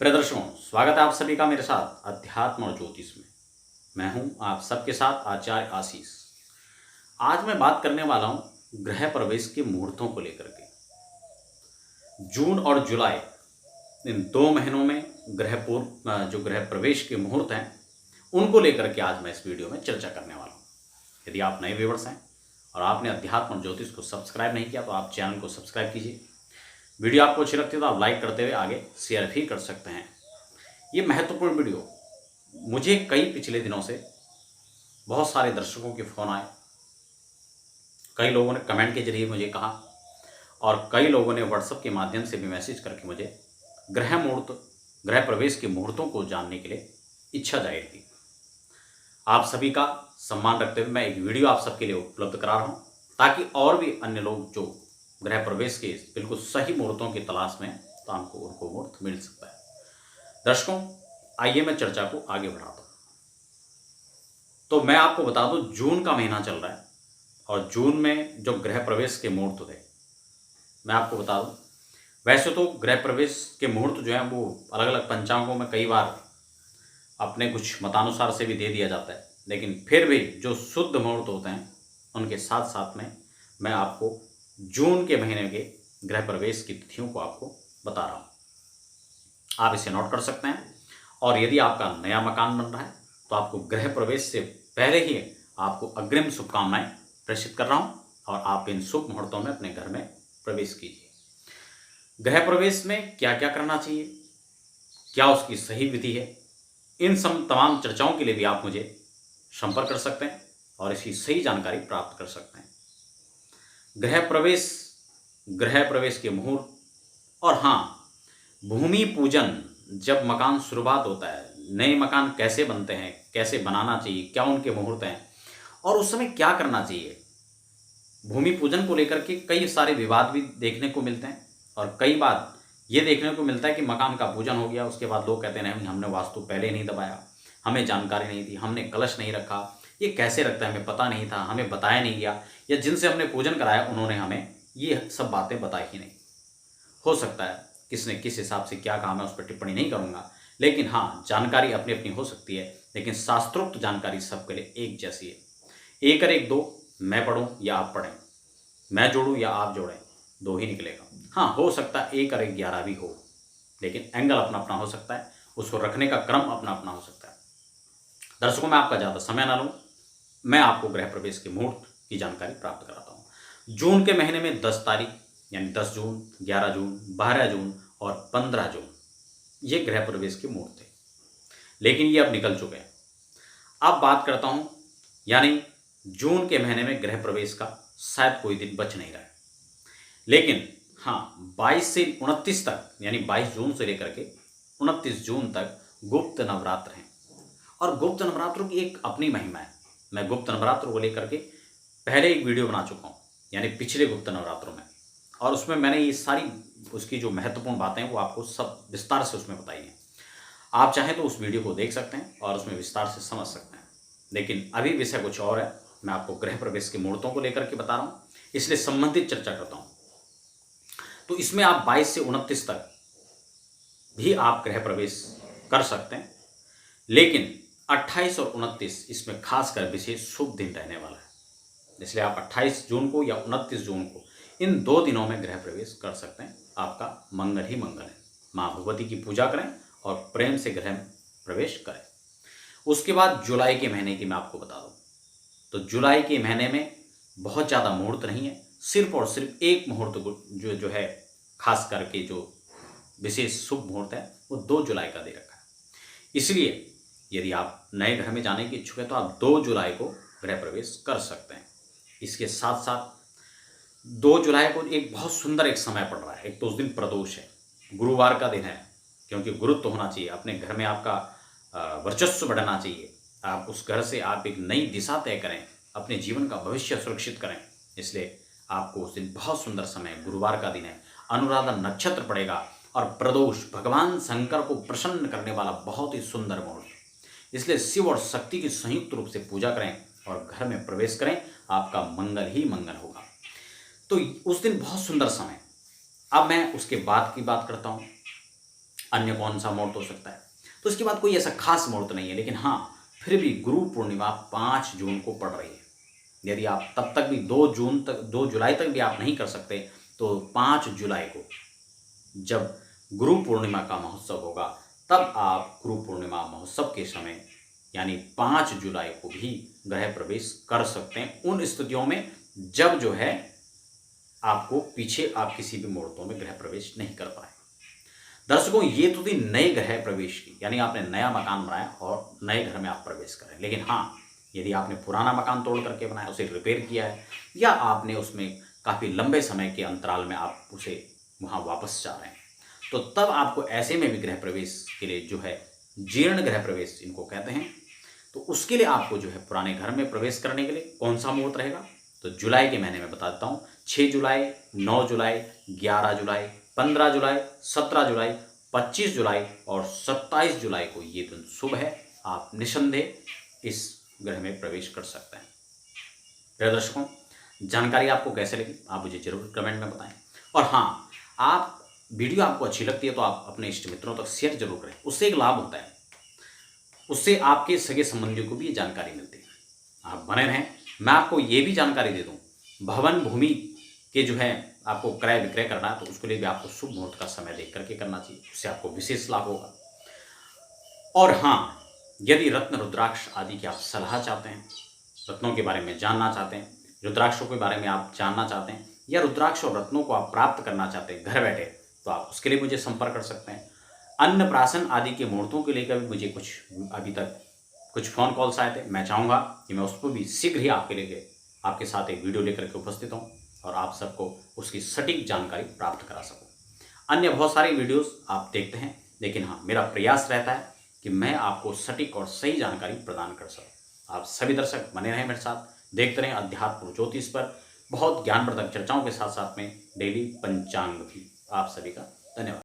प्रिय दर्शकों, स्वागत है आप सभी का मेरे साथ अध्यात्म और ज्योतिष में। मैं हूं आप सबके साथ आचार्य आशीष। आज मैं बात करने वाला हूं ग्रह प्रवेश के मुहूर्तों को लेकर के। जून और जुलाई इन 2 महीनों में जो ग्रह प्रवेश के मुहूर्त हैं उनको लेकर के आज मैं इस वीडियो में चर्चा करने वाला हूं। यदि आप नए व्यूअर्स हैं और आपने अध्यात्म और ज्योतिष को सब्सक्राइब नहीं किया तो आप चैनल को सब्सक्राइब कीजिए। वीडियो आपको अच्छी लगती है तो आप लाइक करते हुए आगे शेयर भी कर सकते हैं। ये महत्वपूर्ण वीडियो मुझे कई पिछले दिनों से बहुत सारे दर्शकों के फ़ोन आए, कई लोगों ने कमेंट के जरिए मुझे कहा और कई लोगों ने व्हाट्सएप के माध्यम से भी मैसेज करके मुझे ग्रह प्रवेश के मुहूर्तों को जानने के लिए इच्छा जाहिर की। आप सभी का सम्मान रखते हुए मैं एक वीडियो आप सबके लिए उपलब्ध करा रहा हूँ ताकि और भी अन्य लोग जो ग्रह प्रवेश के बिल्कुल सही मुहूर्तों की तलाश में तो उनको मुहूर्त मिल सकता है। दर्शकों, आइए मैं चर्चा को आगे बढ़ाता हूँ। तो मैं आपको बता दूं, जून का महीना चल रहा है और जून में जो ग्रह प्रवेश के मुहूर्त थे मैं आपको बता दूं, वैसे तो ग्रह प्रवेश के मुहूर्त जो हैं वो अलग अलग पंचांगों में कई बार अपने कुछ मतानुसार से भी दे दिया जाता है, लेकिन फिर भी जो शुद्ध मुहूर्त होते हैं उनके साथ साथ में मैं आपको जून के महीने के ग्रह प्रवेश की तिथियों को आपको बता रहा हूँ। आप इसे नोट कर सकते हैं और यदि आपका नया मकान बन रहा है तो आपको ग्रह प्रवेश से पहले ही आपको अग्रिम शुभकामनाएं प्रेषित कर रहा हूँ और आप इन शुभ मुहूर्तों में अपने घर में प्रवेश कीजिए। ग्रह प्रवेश में क्या क्या करना चाहिए, क्या उसकी सही विधि है, इन तमाम चर्चाओं के लिए भी आप मुझे संपर्क कर सकते हैं और इसकी सही जानकारी प्राप्त कर सकते हैं। ग्रह प्रवेश के मुहूर्त और हाँ, भूमि पूजन जब मकान शुरुआत होता है, नए मकान कैसे बनते हैं, कैसे बनाना चाहिए, क्या उनके मुहूर्त हैं और उस समय क्या करना चाहिए। भूमि पूजन को लेकर के कई सारे विवाद भी देखने को मिलते हैं और कई बार ये देखने को मिलता है कि मकान का पूजन हो गया, उसके बाद लोग कहते हैं नहीं, हमने वास्तु पहले नहीं दबाया, हमें जानकारी नहीं थी, हमने कलश नहीं रखा, ये कैसे रखता है, हमें पता नहीं था, हमें बताया नहीं गया, या जिनसे हमने पूजन कराया उन्होंने हमें ये सब बातें बताई ही नहीं। हो सकता है किसने किस हिसाब से क्या कहा, मैं उस पर टिप्पणी नहीं करूंगा, लेकिन हाँ, जानकारी अपनी अपनी हो सकती है, लेकिन शास्त्रोक्त जानकारी सबके लिए एक जैसी है। 1 और 1 2, मैं पढ़ूं या आप पढ़ें, मैं जोड़ूं या आप जोड़ें, 2 ही निकलेगा। हाँ, हो सकता है 1 और 1 11 भी हो, लेकिन एंगल अपना अपना हो सकता है, उसको रखने का क्रम अपना अपना हो सकता है। दर्शकों, मैं आपका ज़्यादा समय ना लूँ, मैं आपको गृह प्रवेश के मुहूर्त की जानकारी प्राप्त कराता हूँ। जून के महीने में 10 तारीख यानी 10 जून, 11 जून, 12 जून और 15 जून ये गृह प्रवेश के मुहूर्त थे, लेकिन ये अब निकल चुके हैं। अब बात करता हूं, यानी जून के महीने में गृह प्रवेश का शायद कोई दिन बच नहीं रहा है, लेकिन हाँ, 22 से 29 तक यानी 22 जून से लेकर के 29 जून तक गुप्त नवरात्र हैं और गुप्त नवरात्रों की एक अपनी महिमा है। मैं गुप्त नवरात्र को लेकर के पहले एक वीडियो बना चुका हूँ, यानी पिछले गुप्त नवरात्रों में, और उसमें मैंने ये सारी उसकी जो महत्वपूर्ण बातें वो आपको सब विस्तार से उसमें बताई हैं। आप चाहें तो उस वीडियो को देख सकते हैं और उसमें विस्तार से समझ सकते हैं, लेकिन अभी विषय कुछ और है। मैं आपको गृह प्रवेश के मुहूर्तों को लेकर के बता रहा हूँ, इसलिए संबंधित चर्चा करता हूँ। तो इसमें आप 22 से 29 तक भी आप गृह प्रवेश कर सकते हैं, लेकिन 28 और 29 इसमें खासकर विशेष शुभ दिन रहने वाला है, इसलिए आप 28 जून को या 29 जून को इन 2 दिनों में गृह प्रवेश कर सकते हैं। आपका मंगल ही मंगल है। माँ भगवती की पूजा करें और प्रेम से गृह प्रवेश करें। उसके बाद जुलाई के महीने की मैं आपको बता दूं, तो जुलाई के महीने में बहुत ज़्यादा मुहूर्त नहीं है, सिर्फ और सिर्फ एक मुहूर्त जो है खास करके जो विशेष शुभ मुहूर्त है वो 2 जुलाई का दे रखा है। इसलिए यदि आप नए घर में जाने की इच्छुक है तो आप 2 जुलाई को गृह प्रवेश कर सकते हैं। इसके साथ साथ 2 जुलाई को एक बहुत सुंदर एक समय पड़ रहा है। एक तो उस दिन प्रदोष है, गुरुवार का दिन है, क्योंकि गुरुत्व होना चाहिए, अपने घर में आपका वर्चस्व बढ़ना चाहिए, आप उस घर से आप एक नई दिशा तय करें, अपने जीवन का भविष्य सुरक्षित करें, इसलिए आपको उस दिन बहुत सुंदर समय, गुरुवार का दिन है, अनुराधा नक्षत्र पड़ेगा और प्रदोष भगवान शंकर को प्रसन्न करने वाला बहुत ही सुंदर मुहूर्त, इसलिए शिव और शक्ति की संयुक्त रूप से पूजा करें और घर में प्रवेश करें, आपका मंगल ही मंगल होगा। तो उस दिन बहुत सुंदर समय। अब मैं उसके बाद की बात करता हूँ। अन्य कौन सा मुहूर्त हो सकता है। तो इसके बाद कोई ऐसा खास मुहूर्त नहीं है, लेकिन हाँ फिर भी गुरु पूर्णिमा 5 जून को पड़ रही है। यदि आप तब तक भी 2 जुलाई तक भी आप नहीं कर सकते, तो 5 जुलाई को जब गुरु पूर्णिमा का महोत्सव होगा, तब आप गुरु पूर्णिमा महोत्सव के समय यानी 5 जुलाई को भी गृह प्रवेश कर सकते हैं, उन स्थितियों में जब जो है आपको पीछे आप किसी भी मुहूर्तों में गृह प्रवेश नहीं कर पाए। दर्शकों, ये तो थी नए गृह प्रवेश की, यानी आपने नया मकान बनाया और नए घर में आप प्रवेश करें। लेकिन हाँ, यदि आपने पुराना मकान तोड़ करके बनाया, उसे रिपेयर किया है, या आपने उसमें काफ़ी लंबे समय के अंतराल में आप उसे वहाँ वापस जा रहे हैं, तो तब आपको ऐसे में भी गृह प्रवेश के लिए जो है जीर्ण गृह प्रवेश इनको कहते हैं, तो उसके लिए आपको जो है पुराने घर में प्रवेश करने के लिए कौन सा मुहूर्त रहेगा, तो जुलाई के महीने में बता देता हूँ। 6 जुलाई, 9 जुलाई, 11 जुलाई, 15 जुलाई, 17 जुलाई, 25 जुलाई और 27 जुलाई को ये दिन शुभ है। आप निसंदेह इस ग्रह में प्रवेश कर सकते हैं। प्रिय दर्शकों, जानकारी आपको कैसे लगी आप मुझे जरूर कमेंट में बताएं। और हाँ, आप वीडियो आपको अच्छी लगती है तो आप अपने इष्ट मित्रों तक शेयर जरूर करें, उससे एक लाभ होता है, उससे आपके सगे संबंधियों को भी ये जानकारी मिलती है। आप बने रहें। मैं आपको ये भी जानकारी दे दूं, भवन भूमि के जो है आपको क्रय विक्रय करना है, तो उसके लिए भी आपको शुभ मुहूर्त का समय देख करके करना चाहिए, उससे आपको विशेष लाभ होगा। और हाँ, यदि रत्न रुद्राक्ष आदि की आप सलाह चाहते हैं, रत्नों के बारे में जानना चाहते हैं, रुद्राक्षों के बारे में आप जानना चाहते हैं, या रुद्राक्ष और रत्नों को आप प्राप्त करना चाहते हैं घर बैठे, तो आप उसके लिए मुझे संपर्क कर सकते हैं। अन्नप्राशन आदि के मुहूर्तों के लेकर भी मुझे अभी तक कुछ फ़ोन कॉल्स आए थे। मैं चाहूँगा कि मैं उस पर भी शीघ्र ही आपके साथ एक वीडियो लेकर के उपस्थित हूँ और आप सबको उसकी सटीक जानकारी प्राप्त करा सकूँ। अन्य बहुत सारी वीडियोस आप देखते हैं, लेकिन हाँ, मेरा प्रयास रहता है कि मैं आपको सटीक और सही जानकारी प्रदान कर सकूँ। आप सभी दर्शक बने रहें मेरे साथ, देखते रहें अध्यात्म और ज्योतिष पर बहुत ज्ञानवर्धक चर्चाओं के साथ साथ में डेली पंचांग भी। आप सभी का धन्यवाद।